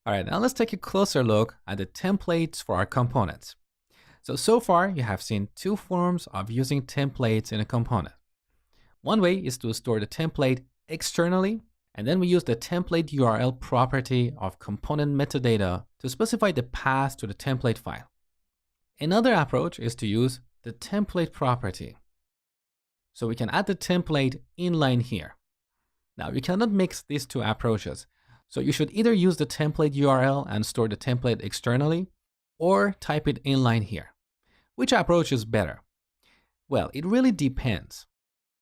All right, now let's take a closer look at the templates for our components. So far you have seen two forms of using templates in a component. One way is to store the template externally, and then we use the template URL property of component metadata to specify the path to the template file. Another approach is to use the template property. So we can add the template inline here. Now you cannot mix these two approaches. So you should either use the template URL and store the template externally, or type it inline here. Which approach is better? Well, it really depends.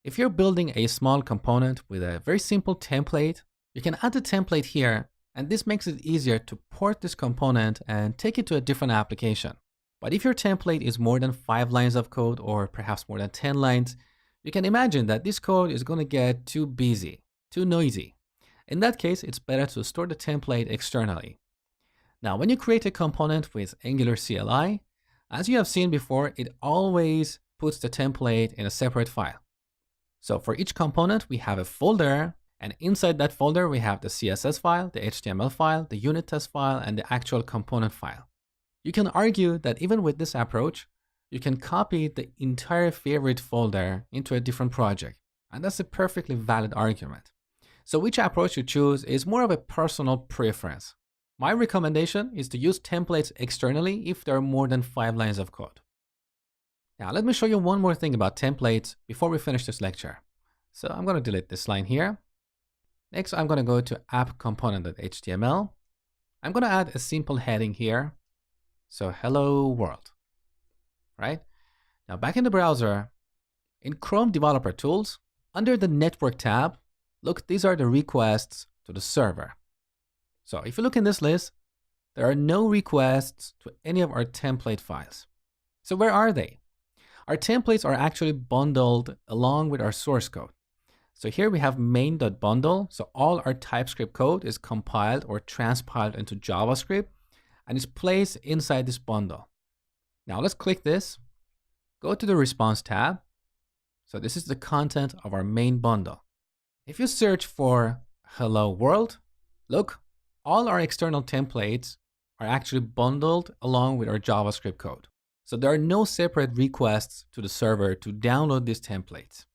If you're building a small component with a very simple template, you can add the template here, and this makes it easier to port this component and take it to a different application. But if your template is more than 5 lines of code, or perhaps more than 10 lines, you can imagine that this code is going to get too busy, too noisy. In that case, it's better to store the template externally. Now, when you create a component with Angular CLI, as you have seen before, it always puts the template in a separate file. So for each component, we have a folder, and inside that folder, we have the CSS file, the HTML file, the unit test file, and the actual component file. You can argue that even with this approach, you can copy the entire favorite folder into a different project. And that's a perfectly valid argument. So which approach you choose is more of a personal preference. My recommendation is to use templates externally if there are more than 5 lines of code. Now let me show you one more thing about templates before we finish this lecture. So I'm going to delete this line here. Next, I'm going to go to app-component.html. I'm going to add a simple heading here. So hello world, right? Now back in the browser, in Chrome Developer Tools, under the Network tab, look, these are the requests to the server. So if you look in this list, there are no requests to any of our template files. So where are they? Our templates are actually bundled along with our source code. So here we have main.bundle. So all our TypeScript code is compiled or transpiled into JavaScript and is placed inside this bundle. Now let's click this, go to the response tab. So this is the content of our main bundle. If you search for hello world, look, all our external templates are actually bundled along with our JavaScript code. So there are no separate requests to the server to download these templates.